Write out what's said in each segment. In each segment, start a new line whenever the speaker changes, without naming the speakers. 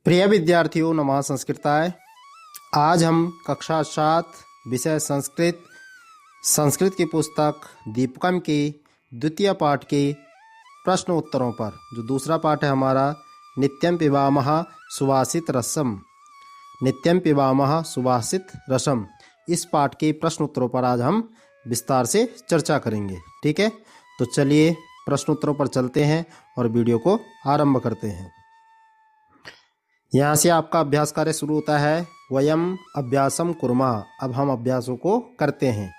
प्रिय विद्यार्थियों, नमः संस्कृताय। आज हम कक्षा 7 विषय संस्कृत की पुस्तक दीपकम के द्वितीय पाठ के प्रश्न उत्तरों पर, जो दूसरा पाठ है हमारा नित्यं पिबामः सुवासित रसम, नित्यं पिबामः सुवासित रसम, इस पाठ के प्रश्न उत्तरों पर आज हम विस्तार से चर्चा करेंगे। ठीक है, तो चलिए प्रश्न उत्तरों पर चलते हैं और वीडियो को आरंभ करते हैं। यहाँ से आपका अभ्यास कार्य शुरू होता है। वयम अभ्यासम कुर्मः, अब हम अभ्यासों को करते हैं।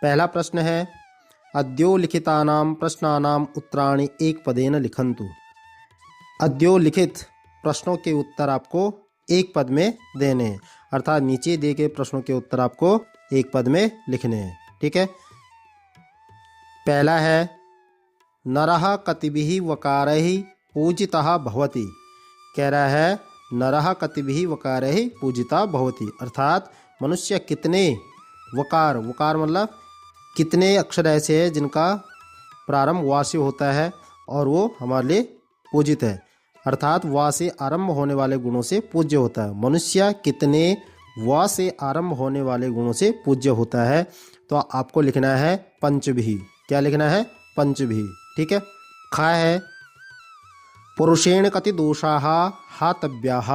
पहला प्रश्न है अद्यो लिखितानां प्रश्नानां उत्तराणि एक पदेन लिखन्तु। अद्यो लिखित प्रश्नों के उत्तर आपको एक पद में देने हैं, अर्थात नीचे दिए गए प्रश्नों के उत्तर आपको एक पद में लिखने हैं। ठीक है, पहला है नरः कतिभिः वकारैः पूजितः भवति। कह रहा है नरः कतिभिः वकारैः पूजिता भवति, अर्थात मनुष्य कितने वकार मतलब कितने अक्षर ऐसे हैं जिनका प्रारंभ वा से होता है और वो हमारे लिए पूजित है, अर्थात वा से आरंभ होने वाले गुणों से पूज्य होता है। मनुष्य कितने वा से आरंभ होने वाले गुणों से पूज्य होता है, तो आपको लिखना है पंचभिः। क्या लिखना है? पंचभिः। ठीक है, खा है पुरुषेण कति दोषाः हातव्याः।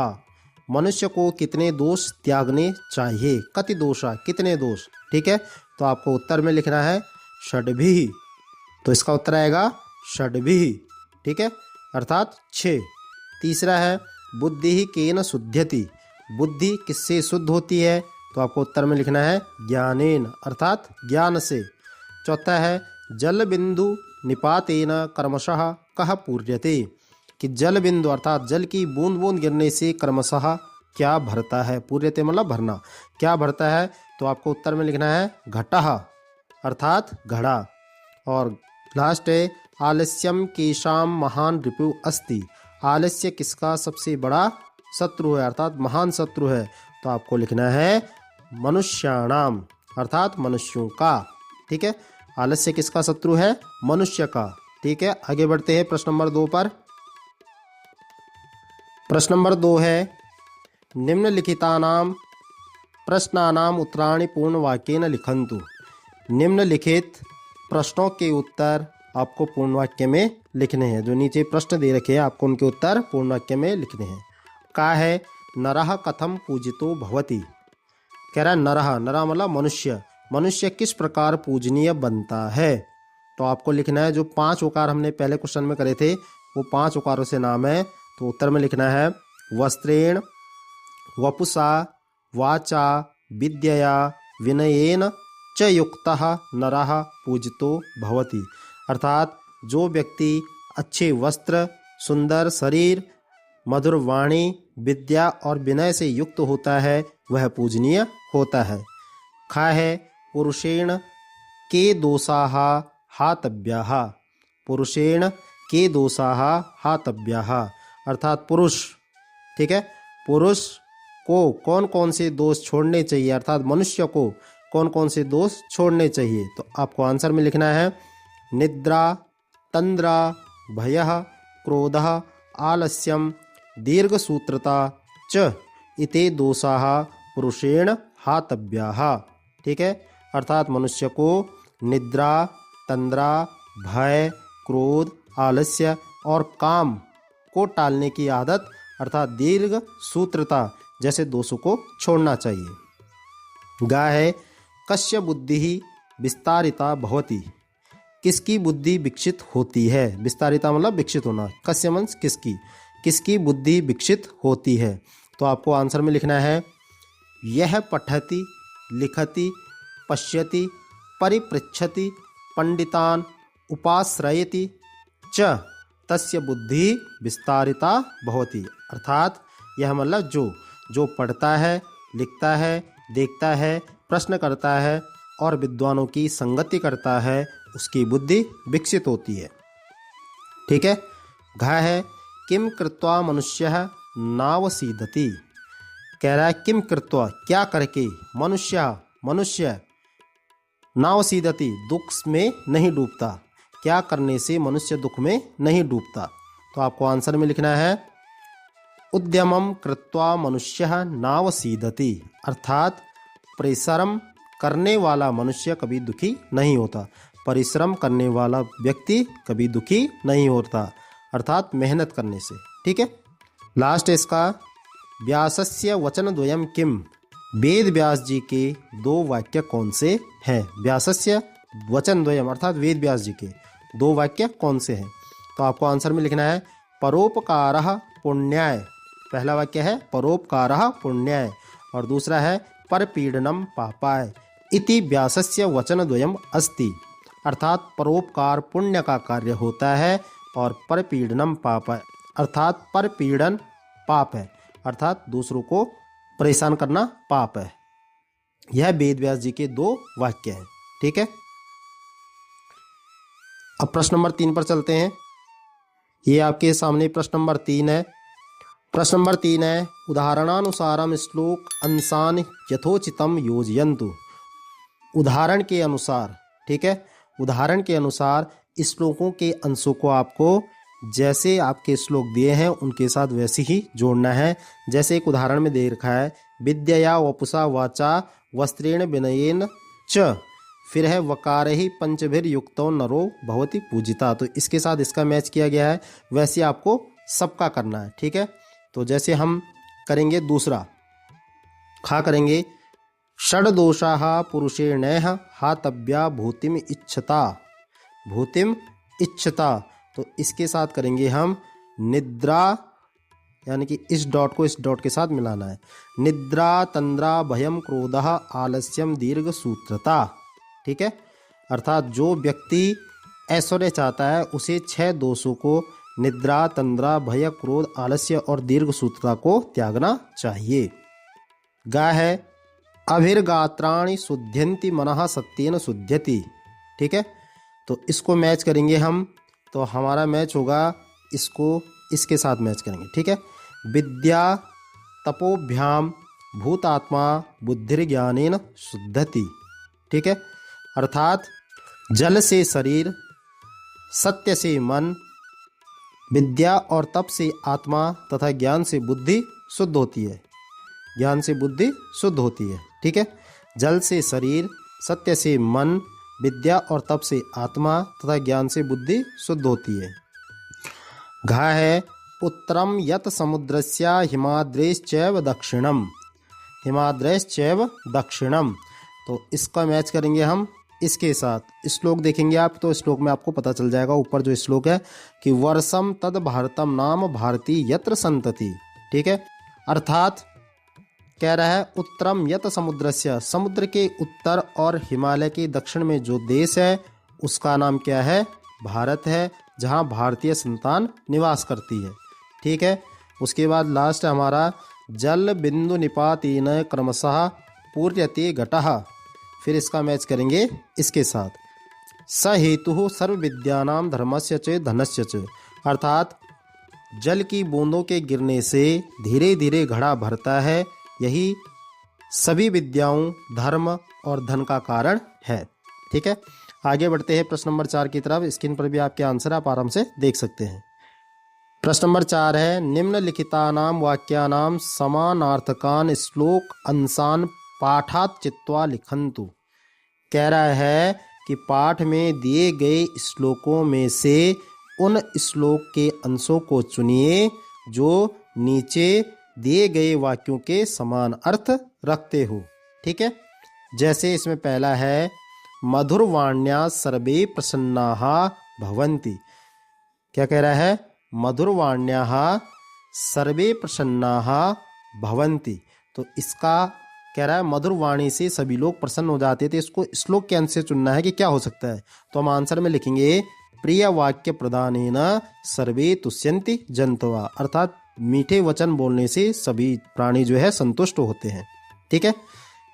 मनुष्य को कितने दोष त्यागने चाहिए? कति दोषा, कितने दोष। ठीक है, तो आपको उत्तर में लिखना है षड्भिः, तो इसका उत्तर आएगा षड्भिः। ठीक है, अर्थात 6। तीसरा है बुद्धि केन शुध्यति। बुद्धि किससे शुद्ध होती है? तो आपको उत्तर में लिखना है ज्ञानेन, अर्थात ज्ञान से। चौथा है जल बिंदु निपातेन कर्मशः कः पूर्यते। कि जल बिंदु अर्थात जल की बूंद बूंद गिरने से क्रमशः क्या भरता है? पूर्यते मतलब भरना, क्या भरता है? तो आपको उत्तर में लिखना है घटः, अर्थात घड़ा। और लास्ट है आलस्यम केशाम महान रिपु अस्ति। आलस्य किसका सबसे बड़ा शत्रु है, अर्थात महान शत्रु है? तो आपको लिखना है मनुष्याणाम, अर्थात मनुष्यों का। ठीक है, आलस्य किसका शत्रु है? मनुष्य का। ठीक है, आगे बढ़ते हैं प्रश्न नंबर 2 पर। प्रश्न नंबर 2 है निम्नलिखितानां प्रश्नानां उत्तराणि पूर्ण वाक्येन लिखन्तु। निम्नलिखित प्रश्नों के उत्तर आपको पूर्ण वाक्य में लिखने हैं। जो नीचे प्रश्न दे रखे हैं आपको उनके उत्तर पूर्ण वाक्य में लिखने हैं। का है नरः कथम पूजितो भवति। कह रहा है नरः, नरः मतलब मनुष्य, मनुष्य किस प्रकार पूजनीय बनता है? तो आपको लिखना है जो 5 उकार हमने पहले क्वेश्चन में करे थे, वो 5 उकारों से नाम है। तो उत्तर में लिखना है वस्त्रेण वपुषा वाचा विद्यया विनयेन च युक्तः नरः पूजितो भवति। अर्थात जो व्यक्ति अच्छे वस्त्र, सुंदर शरीर, मधुर वाणी, विद्या और विनय से युक्त होता है वह पूजनीय होता है। खा है पुरुषेण के दोषाः हातव्याः। पुरुषेण के दोषाः हातव्याः, अर्थात पुरुष। ठीक है, पुरुष को कौन कौन से दोष छोड़ने चाहिए, अर्थात मनुष्य को कौन कौन से दोष छोड़ने चाहिए? तो आपको आंसर में लिखना है निद्रा, तंद्रा, भयः, क्रोधः, आलस्यम, दीर्घसूत्रता च इते दोषाः पुरुषेण हातव्याः। ठीक है, अर्थात मनुष्य को निद्रा, तंद्रा, भय, क्रोध, आलस्य और काम को टालने की आदत अर्थात दीर्घ सूत्रता जैसे दोषों को छोड़ना चाहिए। गा है कस्य बुद्धि विस्तारिता भवति। किसकी बुद्धि विकसित होती है? विस्तारिता मतलब विकसित होना, कस्य मीन्स किसकी, किसकी बुद्धि विकसित होती है? तो आपको आंसर में लिखना है यह पठति लिखति पश्यति परिपृच्छति पंडितान उपाश्रयति च तस्य बुद्धि विस्तारिता भवति। अर्थात यह मतलब जो पढ़ता है, लिखता है, देखता है, प्रश्न करता है और विद्वानों की संगति करता है उसकी बुद्धि विकसित होती है। ठीक है, घा है किम कृत्वा मनुष्यः नावसीदति। कह रहा है किम कृत्वा, क्या करके, मनुष्य नावसीदति दुख में नहीं डूबता। क्या करने से मनुष्य दुख में नहीं डूबता? तो आपको आंसर में लिखना है उद्यमम कृत्वा मनुष्य नावसीदति, अर्थात परिश्रम करने वाला मनुष्य कभी दुखी नहीं होता। परिश्रम करने वाला व्यक्ति कभी दुखी नहीं होता, अर्थात मेहनत करने से। ठीक है। लास्ट इसका, व्यासस्य वचन द्वयम किम, वेद व्यास जी के दो वाक्य कौन से हैं। व्यासस्य वचन द्वयम अर्थात वेद व्यास जी के दो वाक्य कौन से हैं। तो आपको आंसर में लिखना है परोपकारः पुण्याय, पहला वाक्य है परोपकारः पुण्याय और दूसरा है परपीडनम पापाय इति व्यासस्य वचन द्वयम अस्ति, अर्थात परोपकार पुण्य का कार्य होता है और परपीडनम पापाय अर्थात परपीड़न पाप है, अर्थात दूसरों को परेशान करना पाप है। यह वेद व्यास जी के दो वाक्य हैं। ठीक है। अब प्रश्न नंबर 3 पर चलते हैं। ये आपके सामने प्रश्न नंबर 3 है। प्रश्न नंबर 3 है, उदाहरणानुसारम श्लोक अंशान यथोचितम योजयन्तु। उदाहरण के अनुसार, ठीक है, उदाहरण के अनुसार श्लोकों के अंशों को आपको जैसे आपके श्लोक दिए हैं उनके साथ वैसे ही जोड़ना है। जैसे एक उदाहरण में दे रखा है, विद्यया वपुषा वाचा वस्त्रेण विनयेन च, फिर है वकार ही पंचभिर युक्तो नरो भवति पूजिता। तो इसके साथ इसका मैच किया गया है, वैसे आपको सबका करना है। ठीक है। तो जैसे हम करेंगे दूसरा, खा करेंगे षड दोषाः पुरुषेणैः हातव्या भूतिम इच्छता, भूतिम इच्छता। तो इसके साथ करेंगे हम निद्रा, यानी कि इस डॉट को इस डॉट के साथ मिलाना है। निद्रा तंद्रा भयम क्रोधः आलस्यम दीर्घ सूत्रता। ठीक है। अर्थात जो व्यक्ति ऐश्वर्य चाहता है उसे 6 दोषों को निद्रा तंद्रा भय क्रोध आलस्य और दीर्घ सूत्रता को त्यागना चाहिए। गा है अभिर्गात्राणि शुद्ध्यन्ति मनः सत्येन शुद्ध्यति। ठीक है। तो इसको मैच करेंगे हम, तो हमारा मैच होगा, इसको इसके साथ मैच करेंगे। ठीक है। विद्या तपोभ्याम भूतात्मा बुद्धिर्ज्ञानेन शुद्धति। ठीक है। अर्थात जल से शरीर, सत्य से मन, विद्या और तप से आत्मा तथा ज्ञान से बुद्धि शुद्ध होती है। ज्ञान से बुद्धि शुद्ध होती है। ठीक है। जल से शरीर, सत्य से मन, विद्या और तप से आत्मा तथा ज्ञान से बुद्धि शुद्ध होती है। घा है उत्तरम यत समुद्रस्य हिमाद्रेश्चैव दक्षिणम, हिमाद्रेश्चैव दक्षिणम। तो इसका मैच करेंगे हम इसके साथ। श्लोक देखेंगे आप तो श्लोक में आपको पता चल जाएगा, ऊपर जो श्लोक है कि वर्षम तद भारतम नाम भारती यत्र संतति। ठीक है। अर्थात कह रहा है उत्तरम यत समुद्रस्य, समुद्र के उत्तर और हिमालय के दक्षिण में जो देश है उसका नाम क्या है, भारत है, जहाँ भारतीय संतान निवास करती है। ठीक है। उसके बाद लास्ट हमारा जल बिंदु निपातेन क्रमशः पूर्यते घटः, फिर इसका मैच करेंगे इसके साथ। स हेतु सर्व विद्यानाम धर्मस्य च धनस्य च, अर्थात जल की बूंदों के गिरने से धीरे धीरे घड़ा भरता है, यही सभी विद्याओं, धर्म और धन का कारण है। ठीक है। आगे बढ़ते हैं प्रश्न नंबर 4 की तरफ। स्क्रीन पर भी आपके आंसर आप आराम से देख सकते हैं। प्रश्न नंबर 4 है, निम्नलिखितानां वाक्यानां समानार्थकान् श्लोक अंशान पाठात् चित्वा लिखन्तु। कह रहा है कि पाठ में दिए गए श्लोकों में से उन श्लोक के अंशों को चुनिए जो नीचे दिए गए वाक्यों के समान अर्थ रखते हो। ठीक है। जैसे इसमें पहला है मधुरवाण्या सर्वे प्रसन्नाः भवन्ति। क्या कह रहा है, मधुरवाण्याः सर्वे प्रसन्नाः भवन्ति। तो इसका कह रहा है मधुरवाणी से सभी लोग प्रसन्न हो जाते थे। इसको श्लोक के अंश से चुनना है कि क्या हो सकता है। तो हम आंसर में लिखेंगे प्रिय वाक्य प्रदानेन सर्वे तुष्यन्ति जन्तवः, अर्थात मीठे वचन बोलने से सभी प्राणी जो है संतुष्ट होते हैं। ठीक है।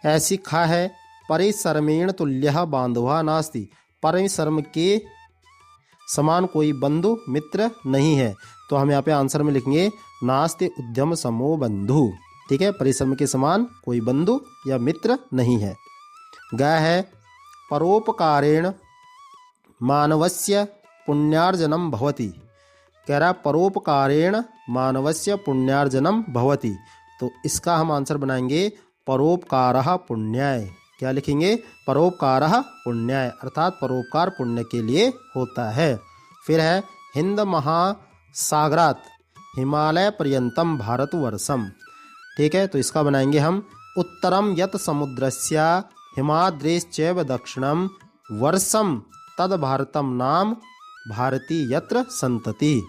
ऐसी खा है परिसर्मेण तुल्यः बांधवः नास्ति, परिसर्म के समान कोई बंधु मित्र नहीं है। तो हम यहाँ पे आंसर में लिखेंगे नास्ति उद्यम समो बंधु। ठीक है। परिश्रम के समान कोई बंधु या मित्र नहीं है। ग है परोपकारेण मानवस्य पुण्यार्जनम भवति। कह रहा परोपकारेण मानवस्य पुण्यार्जनम भवति। तो इसका हम आंसर बनाएंगे परोपकारः पुण्याय। क्या लिखेंगे? परोपकारः पुण्याय, अर्थात परोपकार पुण्य के लिए होता है। फिर है हिंद महासागरात हिमालय पर्यंतम भारतवर्षम। ठीक है, तो इसका बनाएंगे हम उत्तरम यत समुद्रस्य हिमाद्रेश्चैव दक्षिणम वर्षम तद भारतम नाम भारती यत्र संतति।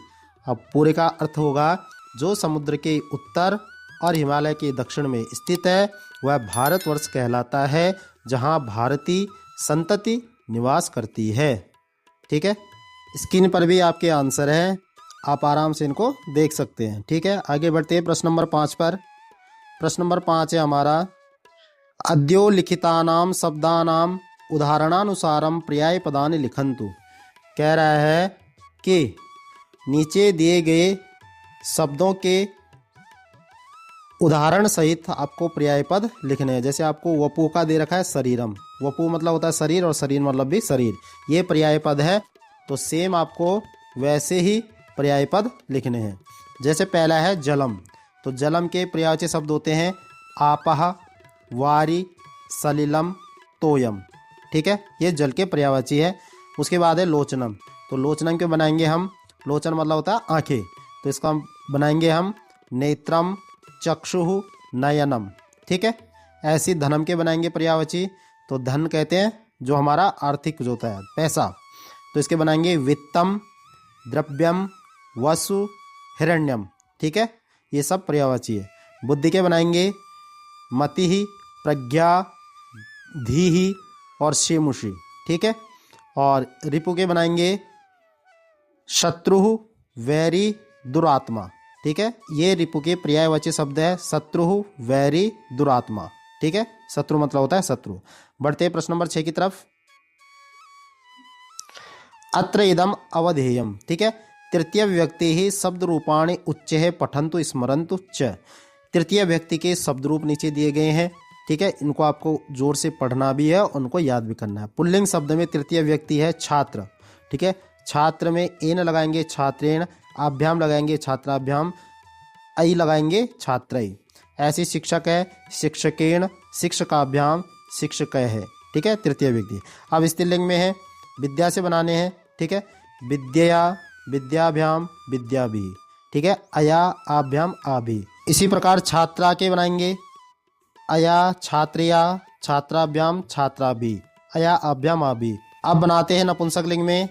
अब पूरे का अर्थ होगा जो समुद्र के उत्तर और हिमालय के दक्षिण में स्थित है वह भारतवर्ष कहलाता है, जहाँ भारतीय संतति निवास करती है। ठीक है, स्क्रीन पर भी आपके आंसर हैं, आप आराम से इनको देख सकते हैं। ठीक है, आगे बढ़ते हैं प्रश्न नंबर 5 पर। प्रश्न नंबर 5 है हमारा अद्यो लिखितानाम शब्दानाम उदाहरणानुसारम पर्याय पदानि लिखन्तु। कह रहा है कि नीचे दिए गए शब्दों के उदाहरण सहित आपको पर्याय पद लिखने हैं। जैसे आपको वपु का दे रखा है शरीरम, वपु मतलब होता है शरीर और शरीर मतलब भी शरीर, ये पर्याय पद है। तो सेम आपको वैसे ही पर्याय पद लिखने हैं। जैसे पहला है जलम, तो जलम के पर्यायवाची शब्द होते हैं आपह, वारी, सलिलम, तोयम। ठीक है, ये जल के पर्यायवाची है। उसके बाद है लोचनम, तो लोचनम के बनाएंगे हम, लोचन मतलब होता है आंखें, तो इसका बनाएंगे हम नेत्रम, चक्षुः, नयनम। ठीक है, ऐसी धनम के बनाएंगे पर्यायवाची, तो धन कहते हैं जो हमारा आर्थिक जो होता है पैसा, तो इसके बनाएंगे वित्तम, द्रव्यम, वसु, हिरण्यम। ठीक है, ये सब पर्यायवाची है। बुद्धि के बनाएंगे मति, प्रज्ञा, धीहि और शेमुषी। ठीक है, और रिपु के बनाएंगे शत्रु, वैरी, दुरात्मा। ठीक है, ये रिपु के पर्यायवाची शब्द है शत्रु, वैरी, दुरात्मा। ठीक है, शत्रु मतलब होता है शत्रु। बढ़ते हैं प्रश्न नंबर 6 की तरफ। अत्र इदम अवधेयम। ठीक है, तृतीय विभक्ति ही शब्द रूपाणि उच्चैः पठन्तु स्मरन्तु च। तृतीय व्यक्ति के शब्द रूप नीचे दिए गए हैं। ठीक है, इनको आपको जोर से पढ़ना भी है, उनको याद भी करना है। पुल्लिंग शब्द में तृतीय व्यक्ति है छात्र। ठीक है, छात्र में एन लगाएंगे छात्रेण, आभ्याम लगाएंगे छात्राभ्याम, ऐ लगाएंगे छात्रई। ऐसी शिक्षक है शिक्षकेण, शिक्षकाभ्याम, शिक्षकय है। ठीक है, तृतीय व्यक्ति। अब स्त्रीलिंग में है विद्या से बनाने हैं। ठीक है, विद्या, विद्याभ्याम, विद्याभि। ठीक है, अया, आभ्याम, आभि। इसी प्रकार छात्रा के बनाएंगे अया, छात्रया, छात्राभ्याम, छात्राभि, अया, आभ्याम, आभि। अब बनाते हैं नपुंसकलिंग में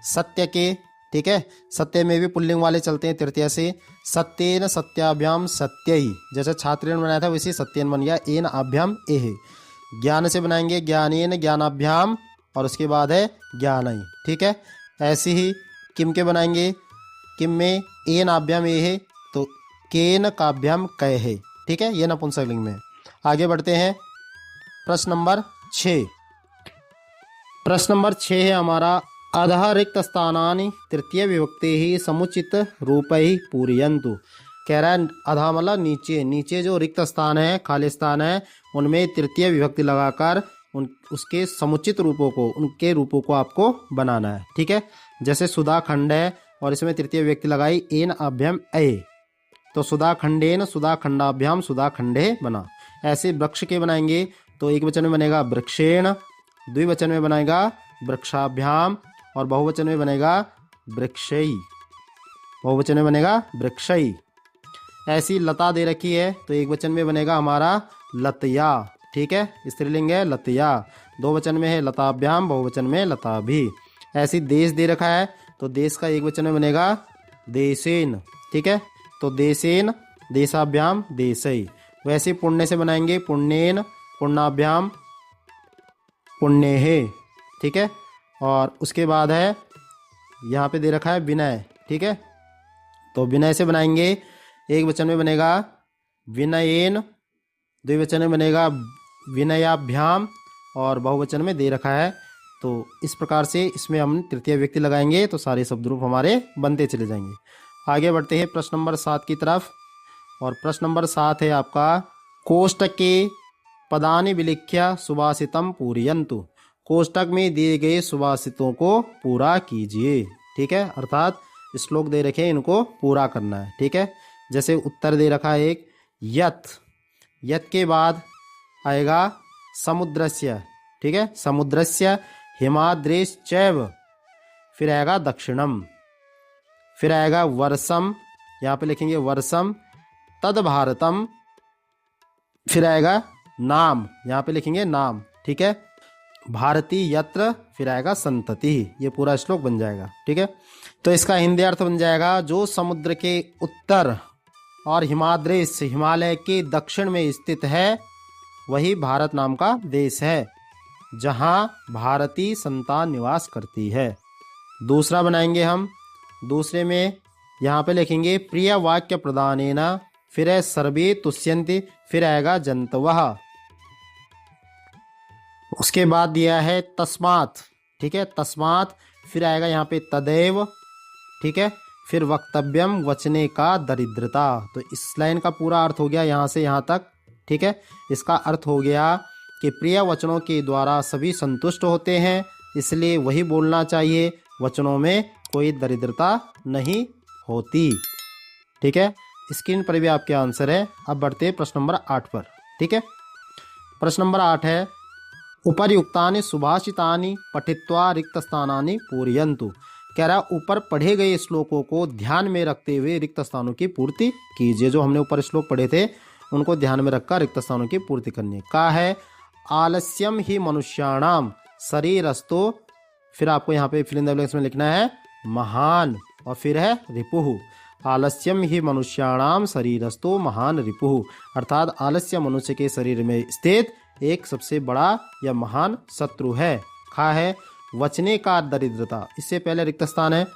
सत्य के। ठीक है, सत्य में भी पुल्लिंग वाले चलते हैं तृतीय से। सत्येन, सत्याभ्याम, सत्यई। जैसे छात्रेण बनाया था वैसे सत्येन बन गया, एन, आभ्याम, एह। ज्ञान से बनाएंगे ज्ञानेन, ज्ञानाभ्याम, और उसके बाद है ज्ञानई। ठीक है, ऐसे ही किम के बनाएंगे, किम में एन, आभ्याम, एह, तो केन, काभ्याम, कै है। ठीक है, ये नपुंसकलिंग में। आगे बढ़ते हैं प्रश्न नंबर 6। प्रश्न नंबर 6 है हमारा अधः रिक्त स्थानानि तृतीय विभक्ति ही समुचित रूप ही पूरयन्तु। कह रहा है अधः मतलब नीचे, नीचे जो रिक्त स्थान है, खाली स्थान है, उनमें तृतीय विभक्ति लगाकर उसके समुचित रूपों को, उनके रूपों को आपको बनाना है। ठीक है, जैसे सुधा खंड है और इसमें तृतीय विभक्ति लगाई एन, आभ्याम, ए, तो सुधा खंडेन, सुधा खंडाभ्याम, सुधा खंडे बना। ऐसे वृक्ष के बनाएंगे तो एक वचन में बनेगा वृक्षेण, द्विवचन में बनेगा वृक्षाभ्याम, और बहुवचन में बनेगा वृक्षई, बहुवचन में बनेगा वृक्षई। ऐसी लता दे रखी है तो एक वचन में बनेगा हमारा लतया। ठीक है, स्त्रीलिंग है लतया। दो वचन में है लताभ्याम, बहुवचन में लताभि। ऐसी देश दे रखा है तो देश का एक वचन में बनेगा देशेन। ठीक है, तो देशेन, देशाभ्याम, देशई। वैसे पुण्य से बनाएंगे पुण्येन, पुण्याभ्याम, पुण्येहे। ठीक है, और उसके बाद है यहाँ पे दे रखा है विनय। ठीक है, तो विनय से बनाएंगे एक वचन में बनेगा विनयेन, द्विवचन में बनेगा विनयाभ्याम, और बहुवचन में दे रखा है। तो इस प्रकार से इसमें हम तृतीय व्यक्ति लगाएंगे तो सारे शब्द रूप हमारे बनते चले जाएंगे। आगे बढ़ते हैं प्रश्न नंबर 7 की तरफ। और प्रश्न नंबर 7 है आपका कोष्टके पदानि विलिख्य सुभाषितम पूरयन्तु। कोष्टक में दिए गए सुभाषितों को पूरा कीजिए। ठीक है, अर्थात श्लोक दे रखे हैं, इनको पूरा करना है। ठीक है, जैसे उत्तर दे रखा है एक यत, यत के बाद आएगा समुद्रस्य। ठीक है, समुद्रस्य हिमाद्रेश्चैव, फिर आएगा दक्षिणम, फिर आएगा वर्षम, यहाँ पे लिखेंगे वर्षम तद भारतम, फिर आएगा नाम, यहाँ पे लिखेंगे नाम। ठीक है, भारती यत्र, फिर आएगा संतति। ये पूरा श्लोक बन जाएगा। ठीक है, तो इसका हिंदी अर्थ बन जाएगा जो समुद्र के उत्तर और हिमाद्रेश हिमालय के दक्षिण में स्थित है वही भारत नाम का देश है, जहाँ भारतीय संतान निवास करती है। दूसरा बनाएंगे हम, दूसरे में यहाँ पे लिखेंगे प्रिय वाक्य प्रदानेन, फिर है सर्वे तुष्यन्ति, फिर आएगा जंतवः। उसके बाद दिया है तस्मात्। ठीक है, तस्मात्, फिर आएगा यहाँ पे तदैव। ठीक है, फिर वक्तव्यम वचने का दरिद्रता। तो इस लाइन का पूरा अर्थ हो गया यहाँ से यहाँ तक। ठीक है, इसका अर्थ हो गया कि प्रिय वचनों के द्वारा सभी संतुष्ट होते हैं, इसलिए वही बोलना चाहिए, वचनों में कोई दरिद्रता नहीं होती। ठीक है, स्क्रीन पर भी आपके आंसर है। अब बढ़ते हैं प्रश्न नंबर 8 पर। ठीक है, प्रश्न नंबर 8 है उपर्युक्तानि सुभाषितानि पठित्वा रिक्त स्थानानि पूरयन्तु। कह रहा ऊपर पढ़े गए श्लोकों को ध्यान में रखते हुए रिक्त स्थानों की पूर्ति कीजिए। जो हमने ऊपर श्लोक पढ़े थे उनको ध्यान में रखकर रिक्त स्थानों की पूर्ति करनी है। कहा है आलस्यम ही मनुष्याणाम शरीरस्तो, फिर आपको यहाँ पे फिल इन द ब्लैंक्स में लिखना है महान, और फिर है रिपुः। आलस्यम ही मनुष्याणाम शरीरस्तो महान रिपुः, अर्थात आलस्य मनुष्य के शरीर में स्थित एक सबसे बड़ा या महान शत्रु है। खा है वचने का दरिद्रता, इससे पहले रिक्त स्थान है,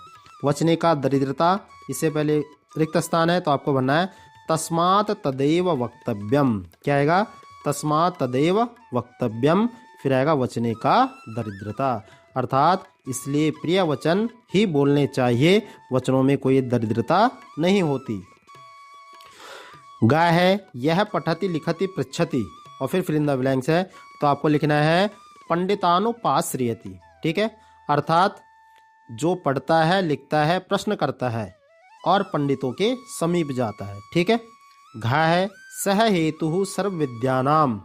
वचने का दरिद्रता इससे पहले रिक्त स्थान है, तो आपको बनना है तस्मात् तदैव वक्तव्यम। क्या आएगा? तस्मात् तदैव वक्तव्यम, फिर आएगा वचने का दरिद्रता, अर्थात इसलिए प्रिय वचन ही बोलने चाहिए, वचनों में कोई दरिद्रता नहीं होती। गा है यह पठति लिखति पृच्छति, और फिर फिल इन द ब्लैंक्स है, तो आपको लिखना है पंडितानुपाश्रियति। ठीक है, अर्थात जो पढ़ता है, लिखता है, प्रश्न करता है और पंडितों के समीप जाता है। ठीक है, घा है सह हेतु सर्व विद्यानाम,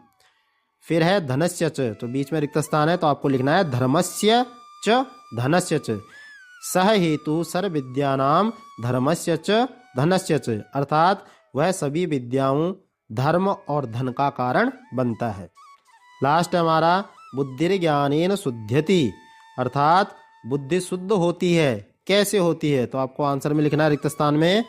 फिर है धनस्य च, तो बीच में रिक्त स्थान है, तो आपको लिखना है धर्मस्य च धनस्य च। सह हेतु सर्व विद्यानाम धर्मस्य च धनस्य च, अर्थात वह सभी विद्याओं, धर्म और धन का कारण बनता है। लास्ट हमारा बुद्धिर्ज्ञानेन शुद्ध्यति, अर्थात बुद्धि शुद्ध होती है। कैसे होती है? तो आपको आंसर में लिखना है रिक्त स्थान में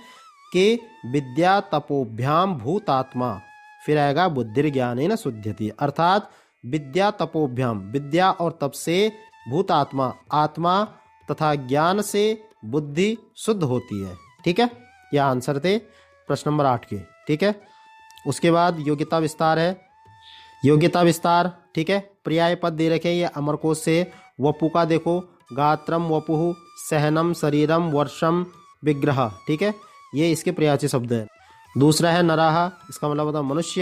कि विद्या तपोभ्याम भूतात्मा, फिर आएगा बुद्धिर्ज्ञानेन शुद्ध्यति, अर्थात विद्या तपोभ्याम, विद्या और तप से भूतात्मा, आत्मा तथा ज्ञान से बुद्धि शुद्ध होती है। ठीक है, यह आंसर थे प्रश्न नंबर 8 के। ठीक है, उसके बाद योग्यता विस्तार है। योग्यता विस्तार, ठीक है, पर्याय पद दे रखे ये अमरकोश से। वपु का देखो, गात्रम वपुः, सहनम शरीरम, वर्षम विग्रह। ठीक है, ये इसके पर्यायवाची शब्द है। दूसरा है नराह, इसका मतलब होता है मनुष्य,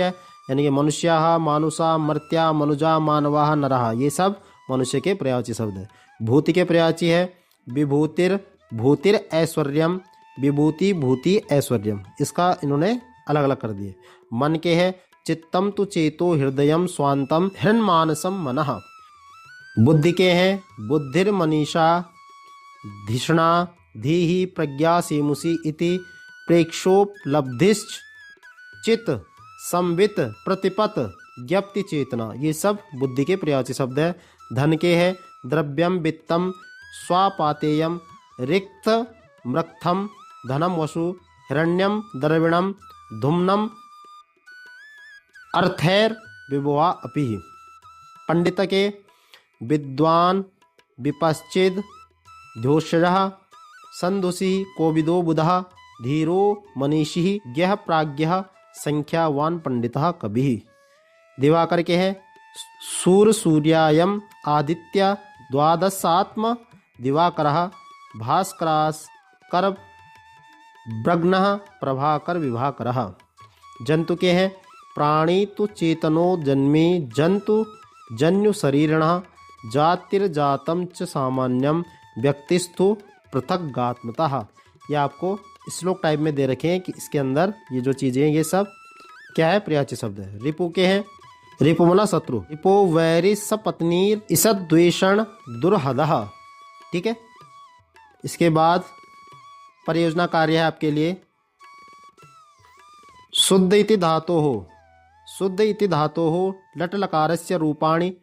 यानी कि मनुष्याः, मानुषा, मर्त्या, मनुजा, मानवाः, नराः, ये सब मनुष्य के पर्यायवाची शब्द है। भूति के पर्यायवाची है विभूतिर, भूतिर ऐश्वर्यम, विभूति भूति ऐश्वर्यम, इसका इन्होंने अलग अलग कर दिए। मन के है चित्तम तु चेतो हृदयम स्वांतम हृन्मानसम मनः। बुद्धि के हैं बुद्धिर्मनीषा धिषणा धीहि प्रज्ञा सीमुषि इति प्रेक्षोपलब्धिश्च चित्त संवित प्रतिपत ज्ञप्ति चेतना, ये सब बुद्धि के पर्यायवाची शब्द है। धन के है द्रव्यम वित्तम स्वापातेयम रिक्त मृक्थम धनम वसु हिरण्यम द्रविणम धुम्नम अर्थैर विभुआ अपि। पंडित के विद्वान विपश्चिद ध्योषरः संदुषि कोविदो बुधः धीरो मनीषी ज्ञः प्राज्ञः संख्यावान पंडितः कविः। दिवाकर के हैं सूर्य सूर्यायम आदित्य द्वादशात्म दिवाकरः भास्करास्कर ब्रग्नः प्रभाकर विभाकरः। जंतु के हैं प्राणी तु चेतनो जन्मी जंतु जन्यु शरीरिणः जातिर्जातम च सामान्यम व्यक्तिस्तु पृथग्गात्मतः। ये आपको श्लोक टाइप में दे रखे हैं कि इसके अंदर ये जो चीज़ें हैं ये सब क्या है, पर्यायवाची शब्द है। रिपु के हैं, रिपु मना शत्रु, रिपो वैरि सपत्नीर इसद द्वेषण दुर्हदः। ठीक है, इसके बाद परियोजना कार्य है आपके लिए। शुद्ध इति धातोः, शुद्ध इति धातोः लट लकारस्य रूपाणि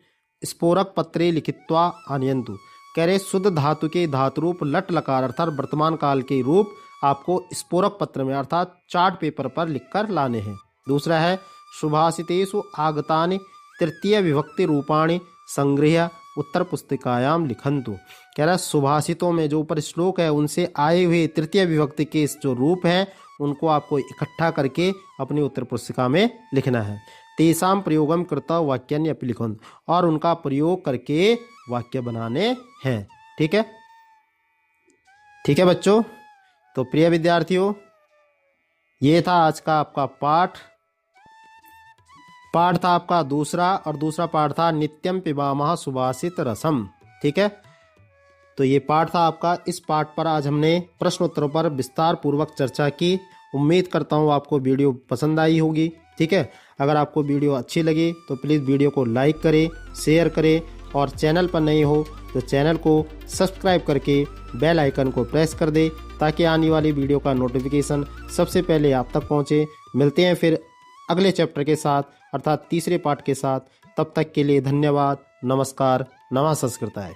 स्फोरक पत्रे लिखित्वा आनयन्तु। कह रहे शुद्ध धातु के धातु रूप लट लकार अर्थात वर्तमान काल के रूप आपको स्फोरक पत्र में अर्थात चार्ट पेपर पर लिखकर लाने हैं। दूसरा है सुभाषितेषु आगतानि तृतीय विभक्ति रूपाणि संगृह्य उत्तर पुस्तिकायाम लिखन्तु। कह रहा है सुभाषितों में जो ऊपर श्लोक है उनसे आए हुए तृतीय विभक्ति के जो रूप हैं उनको आपको इकट्ठा करके अपनी उत्तर पुस्तिका में लिखना है। तेषां प्रयोगम कृता वाक्यानि अपि लिखन्तु, और उनका प्रयोग करके वाक्य बनाने हैं। ठीक है, ठीक है बच्चों। तो प्रिय विद्यार्थियों, ये था आज का आपका पाठ था आपका दूसरा, और दूसरा पाठ था नित्यम पिबामः सुभाषित रसम। ठीक है, तो ये पाठ था आपका। इस पाठ पर आज हमने प्रश्न उत्तरों पर विस्तार पूर्वक चर्चा की। उम्मीद करता हूँ आपको वीडियो पसंद आई होगी। ठीक है, अगर आपको वीडियो अच्छी लगी तो प्लीज़ वीडियो को लाइक करें, शेयर करें, और चैनल पर नए हो तो चैनल को सब्सक्राइब करके बेल आइकन को प्रेस कर दे ताकि आने वाली वीडियो का नोटिफिकेशन सबसे पहले आप तक पहुंचे। मिलते हैं फिर अगले चैप्टर के साथ अर्थात तीसरे पाठ के साथ। तब तक के लिए धन्यवाद। नमस्कार। नमः संस्कृताय।